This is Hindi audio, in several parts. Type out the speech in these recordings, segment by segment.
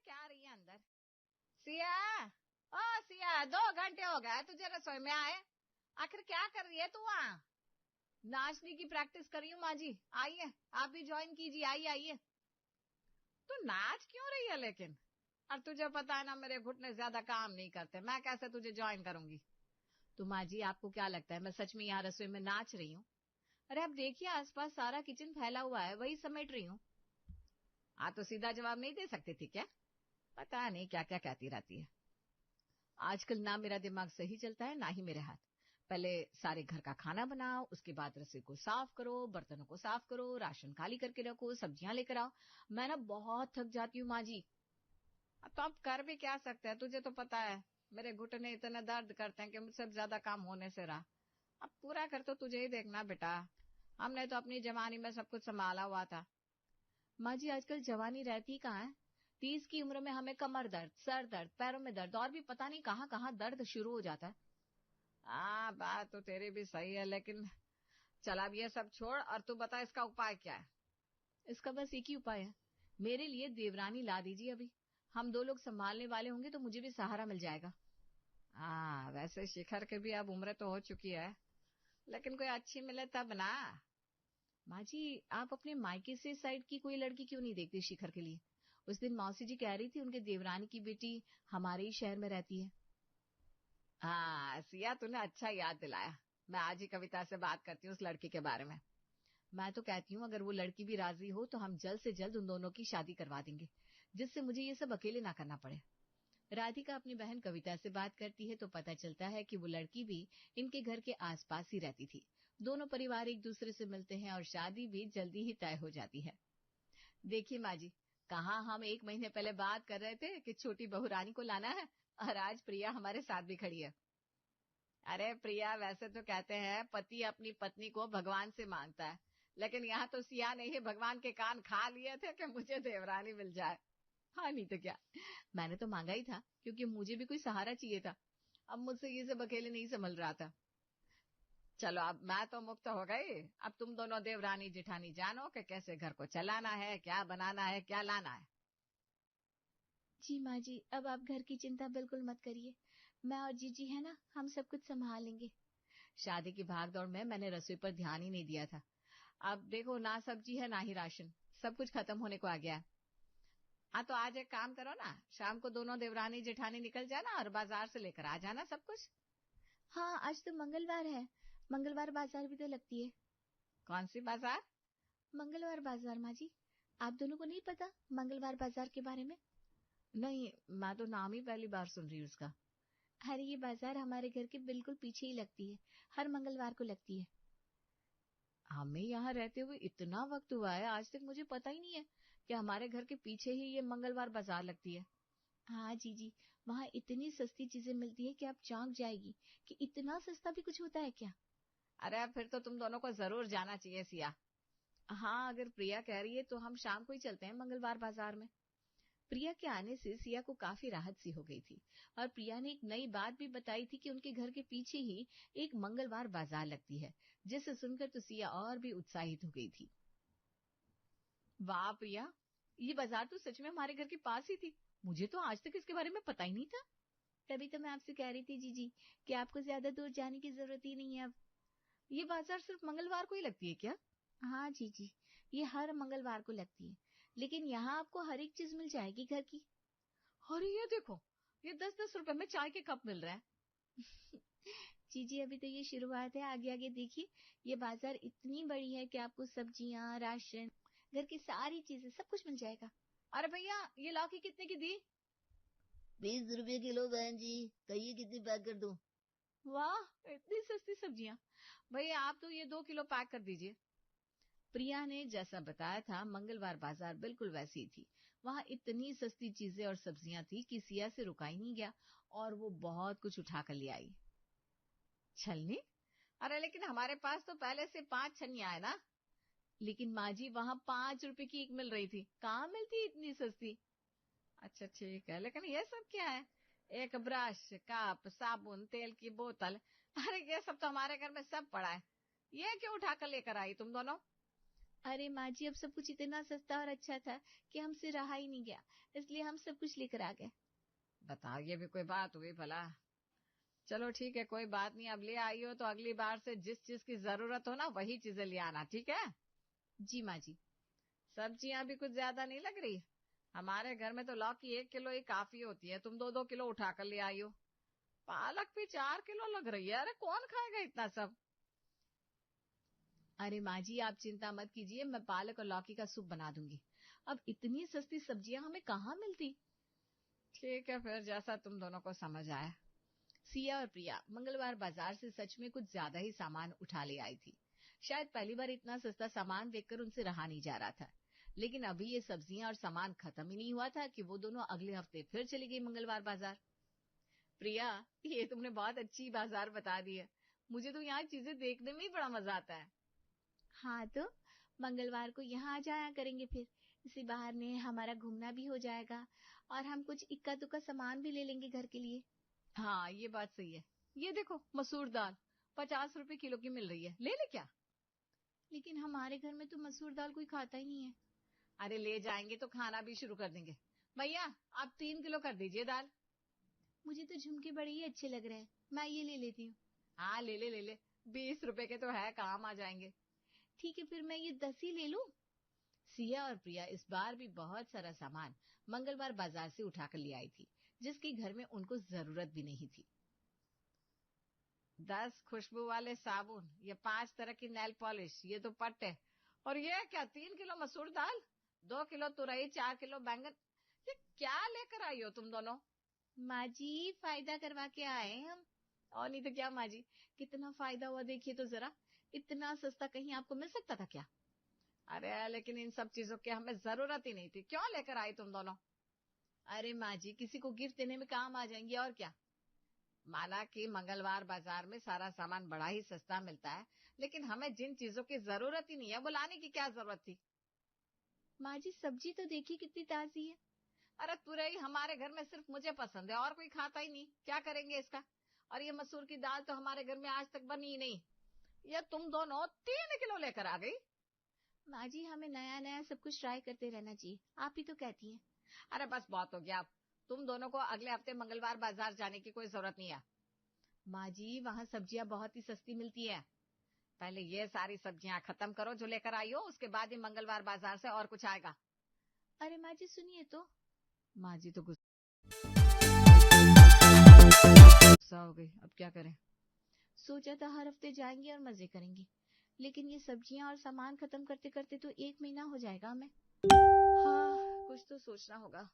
क्या रही है अंदर? सिया, ओ सिया, 2 घंटे हो गए तुझे रसोई में आए, आखिर क्या कर रही है तू वहाँ? नाचने की प्रैक्टिस कर रही हूँ माँ जी, आइए आप भी ज्वाइन कीजिए, आइए आइए। तू नाच क्यों रही है लेकिन? और तुझे पता है ना मेरे घुटने ज्यादा काम नहीं करते, मैं कैसे तुझे ज्वाइन करूंगी? तो माँ जी आपको क्या लगता है मैं सच में यहाँ रसोई में नाच रही हूँ? अरे आप देखिए आसपास सारा किचन फैला हुआ है, वही समेट रही हूँ। तो सीधा जवाब नहीं दे सकती थी क्या? पता नहीं क्या क्या कहती रहती है। आजकल ना मेरा दिमाग सही चलता है ना ही मेरे हाथ। पहले सारे घर का खाना बनाओ, उसके बाद रसोई को साफ करो, बर्तनों को साफ करो, राशन खाली करके रखो, सब्जियां लेकर आओ। मैं ना बहुत थक जाती हूँ माँ जी। तो अब कर भी क्या सकते हैं, तुझे तो पता है मेरे घुटने इतने दर्द करते हैं कि मुझसे ज्यादा काम होने से रहा। अब पूरा कर तो तुझे ही देखना बेटा, हमने तो अपनी जवानी में सब कुछ संभाला हुआ था। माँ जी आजकल जवानी रहती कहाँ है? 30 की उम्र में हमें कमर दर्द, सर दर्द, पैरों में दर्द और भी पता नहीं कहाँ कहाँ दर्द शुरू हो जाता है। बात तो तेरी भी सही है, लेकिन चल अब ये सब छोड़ और तू बता इसका उपाय क्या है? इसका बस एक ही उपाय है, मेरे लिए देवरानी ला दीजिए अभी। हम 2 लोग संभालने वाले होंगे तो मुझे भी सहारा मिल जाएगा। वैसे शिखर के भी अब उम्र तो हो चुकी है, लेकिन कोई अच्छी मिले तब ना। माँ जी आप अपने मायके से साइड की कोई लड़की क्यों नहीं देखती शिखर के लिए? उस दिन मौसी जी कह रही थी उनके देवरानी की बेटी हमारे ही शहर में रहती है। सिया तूने अच्छा याद दिलाया, मैं आज ही कविता से बात करती हूँ उस लड़की के बारे में। मैं तो कहती हूँ अगर वो लड़की भी राजी हो तो हम जल्द से जल्द उन दोनों की शादी करवा देंगे, जिससे मुझे ये सब अकेले ना करना पड़े। राधिका अपनी बहन कविता से बात करती है तो पता चलता है कि वो लड़की भी इनके घर के आसपास ही रहती थी। दोनों परिवार एक दूसरे से मिलते हैं और शादी भी जल्दी ही तय हो जाती है। देखिए माँ जी, कहाँ हम 1 महीने पहले बात कर रहे थे कि छोटी बहू रानी को लाना है, और आज प्रिया हमारे साथ भी खड़ी है। अरे प्रिया, वैसे तो कहते हैं पति अपनी पत्नी को भगवान से मांगता है, लेकिन यहाँ तो सिया ने ही भगवान के कान खा लिए थे कि मुझे देवरानी मिल जाए। नहीं तो क्या, मैंने तो मांगा ही था क्योंकि मुझे भी कोई सहारा चाहिए था। अब मुझसे ये सब अकेले नहीं संभल रहा था। चलो अब मैं तो मुक्त हो गई, अब तुम दोनों देवरानी जिठानी जानो कि कैसे घर को चलाना है, क्या बनाना है, क्या लाना है। जी माँ जी, अब आप घर की चिंता बिल्कुल मत करिए, मैं और जीजी है ना, हम सब कुछ संभाल लेंगे। शादी की भागदौड़ में मैंने रसोई पर ध्यान ही नहीं दिया था। अब देखो ना सब्जी है ना ही राशन, सब कुछ खत्म होने को आ गया। तो आज एक काम करो ना, शाम को दोनों देवरानी जेठानी निकल जाना और बाजार से लेकर आ जाना सब कुछ। हाँ आज तो मंगलवार है, मंगलवार बाजार भी तो लगती है। कौन सी बाजार? मंगलवार बाजार माँ जी, आप दोनों को नहीं पता मंगलवार बाजार के बारे में? नहीं, मैं तो नाम ही पहली बार सुन रही हूँ उसका। अरे ये बाजार हमारे घर के बिल्कुल पीछे ही लगती है, हर मंगलवार को लगती है। हमें यहाँ रहते हुए इतना वक्त हुआ है, आज तक मुझे पता ही नहीं है कि हमारे घर के पीछे ही ये मंगलवार बाजार लगती है। हाँ जीजी, वहाँ इतनी सस्ती चीजें मिलती है कि आप चौंक जाएगी कि इतना सस्ता भी कुछ होता है क्या। अरे फिर तो तुम दोनों को जरूर जाना चाहिए सिया। हाँ अगर प्रिया कह रही है तो हम शाम को ही चलते हैं मंगलवार बाजार में। प्रिया के आने से सिया को काफी राहत सी हो गई थी और प्रिया ने एक नई बात भी बताई थी कि उनके घर के पीछे ही एक मंगलवार बाजार लगती है, जिसे सुनकर तो सिया और भी उत्साहित हो गई थी। वाह प्रिया, ये बाजार तो सच में हमारे घर के पास ही थी, मुझे तो आज तक इसके बारे में पता ही नहीं था। तभी तो मैं आपसे कह रही थी जीजी कि आपको ज्यादा दूर जाने की जरूरत ही नहीं है। अब ये बाजार सिर्फ मंगलवार को ही लगती है क्या? हाँ जीजी, ये हर मंगलवार को लगती है, लेकिन यहाँ आपको हर एक चीज मिल जाएगी घर की। अरे ये देखो, ये 10-10 रुपए में चाय के कप मिल रहे हैं। जीजी अभी तो ये शुरुआत है, आगे आगे देखिए, ये बाजार इतनी बड़ी है कि आपको सब्जियां, राशन, घर की सारी चीजें सब कुछ मिल जाएगा। अरे भैया ये लौकी कितने की दी? 20 रुपए किलो बहन जी, कहिए कितनी पैक कर दूं? वाह इतनी सस्ती सब्जियां। भैया आप तो ये 2 किलो पैक कर दीजिए। प्रिया ने जैसा बताया था मंगलवार बाजार बिल्कुल वैसी ही थी। वहां इतनी सस्ती चीजें और सब्जियां थी कि सिया से रुका ही नहीं गया और वो बहुत कुछ उठा कर ले आई। छलनी? अरे लेकिन हमारे पास तो पहले से 5 छन्नियां है ना। लेकिन माँ जी वहां 5 रुपए की एक मिल रही थी, कहाँ मिलती इतनी सस्ती? अच्छा ठीक है, लेकिन ये सब क्या है? एक ब्रश, कप, साबुन, तेल की बोतल, अरे ये सब तो हमारे घर में सब पड़ा है, ये क्यों उठाकर लेकर आई तुम दोनों? अरे माँ जी, अब सब कुछ इतना सस्ता और अच्छा था कि हमसे रहा ही नहीं गया, इसलिए हम सब कुछ लेकर आ गए। बताओ, ये भी कोई बात हुई भला? चलो ठीक है, कोई बात नहीं। अब ले आई हो तो अगली बार से जिस चीज की जरूरत हो ना, वही चीजें ले आना, ठीक है? जी माँ जी। सब्जियां भी कुछ ज्यादा नहीं लग रही? हमारे घर में तो लौकी 1 किलो ही काफी होती है, तुम 2-2 किलो उठा कर ले आई हो। पालक भी 4 किलो लग रही है, अरे कौन खाएगा इतना सब? अरे माँ जी, आप चिंता मत कीजिए, मैं पालक और लौकी का सूप बना दूंगी। अब इतनी सस्ती सब्जियां हमें कहाँ मिलती। ठीक है फिर, जैसा तुम दोनों को समझ आया। सिया और प्रिया मंगलवार बाजार से सच में कुछ ज्यादा ही सामान उठा ले आई थी। शायद पहली बार इतना सस्ता सामान देखकर उनसे रहा नहीं जा रहा था। लेकिन अभी ये सब्जियां और सामान खत्म ही नहीं हुआ था कि वो दोनों अगले हफ्ते फिर चली गई मंगलवार बाजार। प्रिया, ये तुमने बहुत अच्छी बाजार बता दी है। मुझे तो यहाँ चीजें देखने में ही बड़ा मजा आता है। हाँ तो मंगलवार को यहाँ आ जाया करेंगे फिर। इसी बहाने हमारा घूमना भी हो जाएगा और हम कुछ इक्का दुक्का सामान भी ले लेंगे घर के लिए। हाँ, ये बात सही है। ये देखो, मसूर दाल 50 रुपए किलो की मिल रही है, ले ले क्या? लेकिन हमारे घर में तो मसूर दाल कोई खाता ही नहीं है। अरे ले जाएंगे तो खाना भी शुरू कर देंगे। भैया, आप 3 किलो कर दीजिए दाल। मुझे तो झुमके बड़े ही अच्छे लग रहे हैं, मैं ये ले लेती हूँ। हाँ, ले ले ले ले, 20 रुपए के तो है, काम आ जाएंगे। ठीक है, फिर मैं ये 10 ही ले लूं। सिया और प्रिया इस बार भी बहुत सारा सामान मंगलवार बाजार से उठाकर ले आई थी, जिसकी घर में उनको जरूरत भी नहीं थी। 10 खुशबू वाले साबुन, ये 5 तरह की नेल पॉलिश, ये तो पट है। और ये क्या, 3 किलो मसूर दाल, 2 किलो तुरई, 4 किलो बैंगन। ये क्या लेकर आई हो तुम दोनों? माँ जी, फायदा करवा के आए हम। और नहीं तो क्या माँ जी, कितना फायदा हुआ देखिए तो जरा। इतना सस्ता कहीं आपको मिल सकता था क्या? अरे लेकिन इन सब चीजों की हमें जरूरत ही नहीं थी, क्यों लेकर आई तुम दोनों? अरे माँ जी, किसी को गिफ्ट देने में काम आ जाएंगे और क्या। माना कि मंगलवार बाजार में सारा सामान बड़ा ही सस्ता मिलता है, लेकिन हमें जिन चीजों की जरूरत ही नहीं है, वो लाने की क्या जरूरत थी? माँ जी, सब्जी तो देखिए कितनी ताजी है। अरे तुरई हमारे घर में सिर्फ मुझे पसंद है, और कोई खाता ही नहीं, क्या करेंगे इसका? और ये मसूर की दाल तो हमारे घर में आज तक बनी ही नहीं। ये तुम दोनों 3 किलो लेकर आ गई। माँ जी, हमें नया नया सब कुछ ट्राई करते रहना चाहिए, आप ही तो कहती हैं। अरे बस बहुत हो गया, अब तुम दोनों को अगले हफ्ते मंगलवार बाजार जाने की कोई जरूरत नहीं है। माँ जी, वहाँ सब्जियां बहुत ही सस्ती मिलती है। पहले ये सारी सब्जियां खत्म करो जो लेकर आई हो, उसके बाद ही मंगलवार बाजार से और कुछ आएगा। अरे माँ जी सुनिए तो। माँ जी तो गुस्सा हो गई, अब क्या करें? सोचा था हर हफ्ते जाएंगे और मजे करेंगे, लेकिन ये सब्जियां और सामान खत्म करते करते तो 1 महीना हो जाएगा हमें। हाँ, कुछ तो सोचना होगा।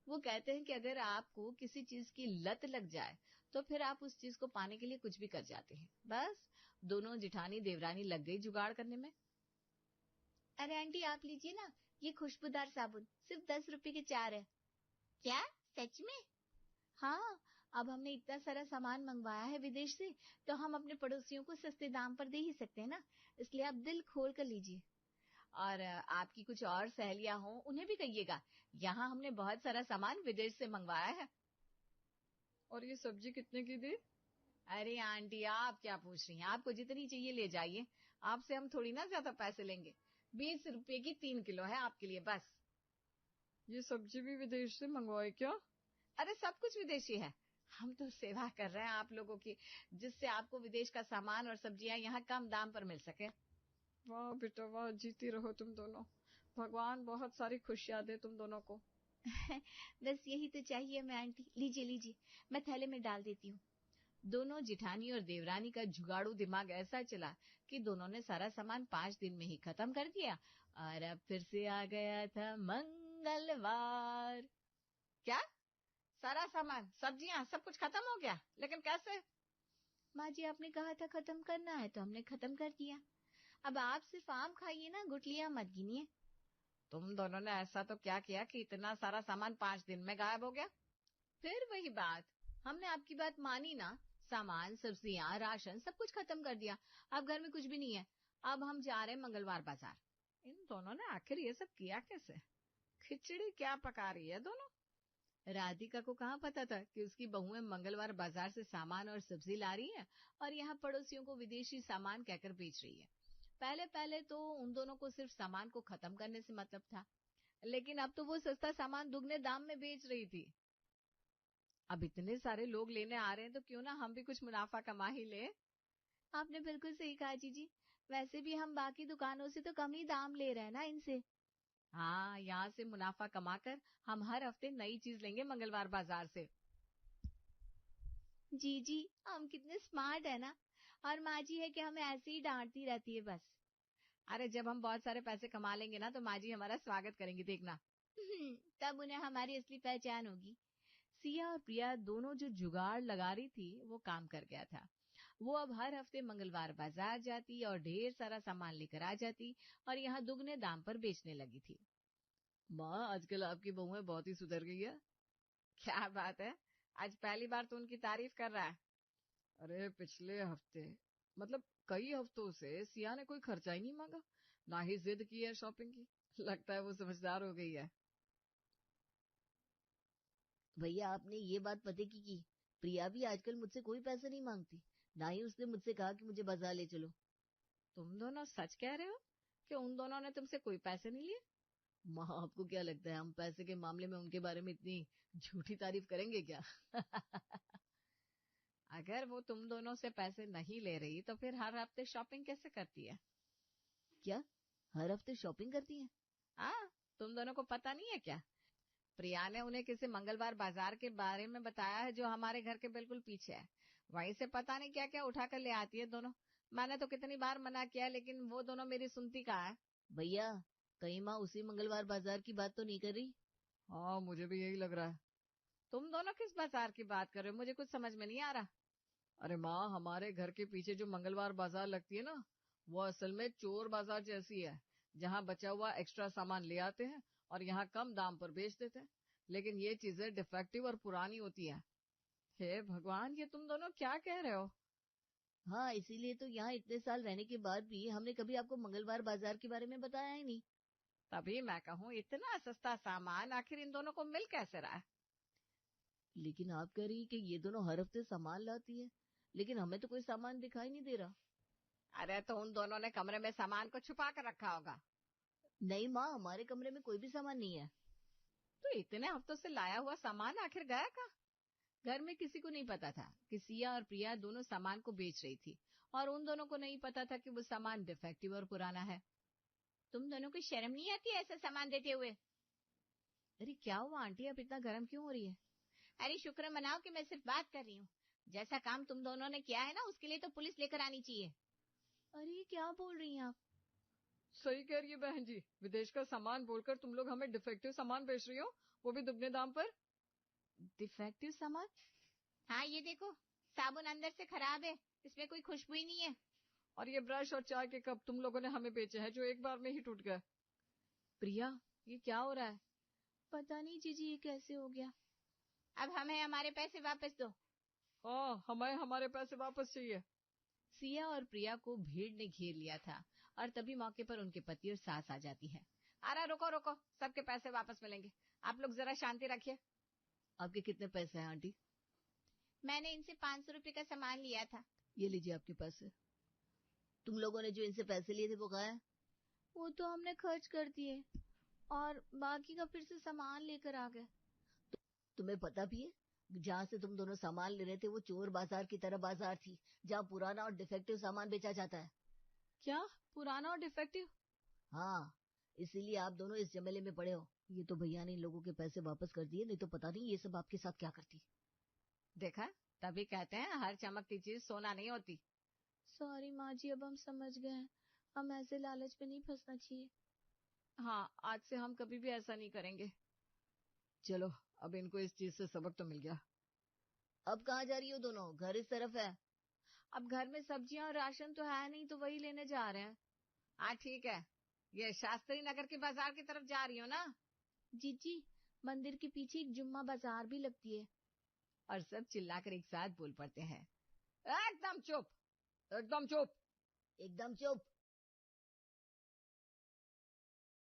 वो कहते हैं कि अगर आपको किसी चीज की लत लग जाए तो फिर आप उस चीज को पाने के लिए कुछ भी कर जाते हैं। बस दोनों जिठानी देवरानी लग गई जुगाड़ करने में। अरे आंटी, आप लीजिए ना, ये खुशबूदार साबुन सिर्फ 10 रुपए के 4 है। क्या, सच में? हाँ, अब हमने इतना सारा सामान मंगवाया है विदेश से, तो हम अपने पड़ोसियों को सस्ते दाम पर दे ही सकते हैं ना, इसलिए आप दिल खोल कर लीजिए। और आपकी कुछ और सहेलियां हो उन्हें भी कहिएगा, यहाँ हमने बहुत सारा सामान विदेश से मंगवाया है। और ये सब्जी कितने की दी? अरे आंटी, आप क्या पूछ रही हैं, आपको जितनी चाहिए ले जाइए, आपसे हम थोड़ी ना ज्यादा पैसे लेंगे। 20 रुपए की 3 किलो है आपके लिए बस। ये सब्जी भी विदेश से मंगवाई क्या? अरे सब कुछ विदेशी है, हम तो सेवा कर रहे हैं आप लोगों की, जिससे आपको विदेश का सामान और सब्जियां यहाँ कम दाम पर मिल सके। वाह बेटा वाह, जीती रहो तुम दोनों, भगवान बहुत सारी खुशियां दे तुम दोनों को। बस यही तो चाहिए मैं आंटी, लीजिए लीजिए, मैं थैले में डाल देती हूँ। दोनों जिठानी और देवरानी का जुगाड़ू दिमाग ऐसा चला कि दोनों ने सारा सामान 5 दिन में ही खत्म कर दिया। और अब फिर से आ गया था मंगलवार। क्या, सारा सामान, सब्जियां, सब कुछ खत्म हो गया? लेकिन कैसे? माँ जी, आपने कहा था खत्म करना है तो हमने खत्म कर दिया। अब आप सिर्फ आम खाइए ना, गुठलियां मत गिनिए। तुम दोनों ने ऐसा तो क्या किया कि इतना सारा सामान 5 दिन में गायब हो गया? फिर वही बात, हमने आपकी बात मानी ना, सामान, सब्जियां, राशन सब कुछ खत्म कर दिया। अब घर में कुछ भी नहीं है। अब हम जा रहे हैं मंगलवार बाजार। इन दोनों ने आखिर ये सब किया कैसे? खिचड़ी क्या पका रही है दोनों? राधिका को कहाँ पता था कि उसकी बहुएं मंगलवार बाजार से सामान और सब्जी ला रही है और यहाँ पड़ोसियों को विदेशी सामान कहकर बेच रही है। पहले पहले तो उन दोनों को सिर्फ सामान को खत्म करने से मतलब था, लेकिन अब तो वो सस्ता सामान दुगने दाम में बेच रही थी। अब इतने सारे लोग लेने आ रहे हैं तो क्यों ना हम भी कुछ मुनाफा कमा ही ले। आपने बिल्कुल सही कहा जीजी, वैसे भी हम बाकी दुकानों से तो कम ही दाम ले रहे हैं ना इनसे। हाँ, यहाँ से मुनाफा कमाकर हम हर हफ्ते नई चीज लेंगे मंगलवार बाजार से। जीजी, हम कितने स्मार्ट है ना, और माँ जी है कि हमें ऐसे ही डांटती रहती है बस। अरे जब हम बहुत सारे पैसे कमा लेंगे ना तो माँ जी हमारा स्वागत करेंगी, देखना। तब उन्हें हमारी असली पहचान होगी। सिया और प्रिया दोनों जो जुगाड़ लगा रही थी वो काम कर गया था। वो अब हर हफ्ते मंगलवार बाजार जाती और ढेर सारा सामान लेकर आ जाती और यहाँ दुगने दाम पर बेचने लगी थी। माँ, आजकल आपकी बहुएं बहुत ही सुधर गई है। क्या बात है, आज पहली बार तो उनकी तारीफ कर रहा है। अरे पिछले हफ्ते, मतलब कई हफ्तों से सिया ने कोई खर्चा ही नहीं मांगा, ना ही जिद की है शॉपिंग की। लगता है वो समझदार हो गई है। भैया, आपने ये बात पते की प्रिया भी आजकल मुझसे कोई पैसा नहीं मांगती, ना ही उसने मुझसे कहा कि मुझे बाजार ले चलो। तुम दोनों सच कह रहे हो कि उन दोनों ने तुमसे कोई पैसे नहीं लिए? माँ, आपको क्या लगता है हम पैसे के मामले में उनके बारे में इतनी झूठी तारीफ करेंगे क्या? अगर वो तुम दोनों से पैसे नहीं ले रही तो फिर हर हफ्ते शॉपिंग कैसे करती है? क्या हर हफ्ते शॉपिंग करती है? हाँ, तुम दोनों को पता नहीं है क्या? प्रिया ने उन्हें किसी मंगलवार बाजार के बारे में बताया है जो हमारे घर के बिल्कुल पीछे है। वहीं से पता नहीं क्या क्या उठा कर ले आती है दोनों। मैंने तो कितनी बार मना किया लेकिन वो दोनों मेरी सुनती कहाँ है। भैया, कहीं माँ उसी मंगलवार बाजार की बात तो नहीं कर रही? हाँ, मुझे भी यही लग रहा है। तुम दोनों किस बाजार की बात कर रहे हो? मुझे कुछ समझ में नहीं आ रहा। अरे माँ, हमारे घर के पीछे जो मंगलवार बाजार लगती है ना, वो असल में चोर बाजार जैसी है, जहाँ बचा हुआ एक्स्ट्रा सामान ले आते हैं और यहाँ कम दाम पर बेच देते हैं, लेकिन ये चीजें डिफेक्टिव और पुरानी होती है। हे भगवान, ये तुम दोनों क्या कह रहे हो? हाँ, इसीलिए तो यहाँ इतने साल रहने के बाद भी हमने कभी आपको मंगलवार बाजार के बारे में बताया ही नहीं। तभी मैं कहूँ, इतना सस्ता सामान आखिर इन दोनों को मिल कैसे रहा है? लेकिन आप कह रही कि ये दोनों हर हफ्ते सामान लाती है, लेकिन हमें तो कोई सामान दिखाई नहीं दे रहा। अरे तो उन दोनों ने कमरे में सामान को छुपा कर रखा होगा। नहीं माँ, हमारे कमरे में कोई भी सामान नहीं है। तो इतने हफ्तों से लाया हुआ सामान आखिर गया कहाँ? घर में किसी को नहीं पता था कि सिया और प्रिया दोनों सामान को बेच रही थी और उन दोनों को नहीं पता था कि वो सामान डिफेक्टिव और पुराना है। तुम दोनों को शर्म नहीं आती ऐसा सामान देते हुए? अरे क्या हुआ आंटी, अब इतना गर्म क्यों हो रही है? अरे शुक्र मनाओ कि मैं सिर्फ बात कर रही हूँ। जैसा काम तुम दोनों ने किया है ना, उसके लिए तो पुलिस लेकर आनी चाहिए। अरे क्या बोल रही हैं आप? सही कह रही है बहन जी, विदेश का सामान बोलकर तुम लोग हमें डिफेक्टिव सामान बेच रही हो, वो भी दुगने दाम पर। डिफेक्टिव सामान? हाँ, ये देखो, साबुन अंदर से खराब है, इसमें कोई खुशबू ही नहीं है। और ये ब्रश और चाय के कप तुम लोगों ने हमें बेचे हैं जो एक बार में ही टूट गए। प्रिया, ये क्या हो रहा है? पता नहीं जीजी, ये कैसे हो गया। अब हमें हमारे पैसे वापस दो। हाँ, हमें हमारे पैसे वापस चाहिए। सिया और प्रिया को भीड़ ने घेर लिया था और तभी मौके पर उनके पति और सास आ जाती है। अरे रुको रुको, सबके पैसे वापस मिलेंगे, आप लोग जरा शांति रखिए। आपके कितने पैसे हैं आंटी? मैंने इनसे 500 रुपए का सामान लिया था। ये लीजिए आपके पैसे। तुम लोगों ने जो इनसे पैसे लिए थे वो कहाँ है? वो तो हमने खर्च कर दिए और बाकी का फिर से सामान लेकर आ गए। तुम्हें पता भी है, जहाँ से तुम दोनों सामान ले रहे थे वो चोर बाजार की तरह बाजार थी, जहाँ पुराना और डिफेक्टिव सामान बेचा जाता है। क्या पुराना और डिफेक्टिव? हाँ, इसीलिए आप दोनों इस झमेले में पड़े हो। ये तो भैया ने इन लोगों के पैसे वापस कर दिए, नहीं तो पता नहीं ये सब आपके साथ क्या करती। देखा, तभी कहते हैं हर चमकती चीज सोना नहीं होती। सॉरी माँ जी, अब हम समझ गए हैं, हम ऐसे लालच में नहीं फंसना चाहिए। हाँ, आज से हम कभी भी ऐसा नहीं करेंगे। चलो, अब इनको इस चीज से सबक तो मिल गया। अब कहाँ जा रही हो दोनों? घर इस तरफ है। अब घर में सब्जियां और राशन तो है नहीं, तो वही लेने जा रहे हैं। हाँ ठीक है, ये शास्त्री नगर के बाजार की तरफ जा रही हो ना? जीजी, मंदिर के पीछे एक जुम्मा बाजार भी लगती है। और सब चिल्लाकर एक साथ बोल पड़ते हैं, एकदम चुप, एकदम चुप, एकदम चुप।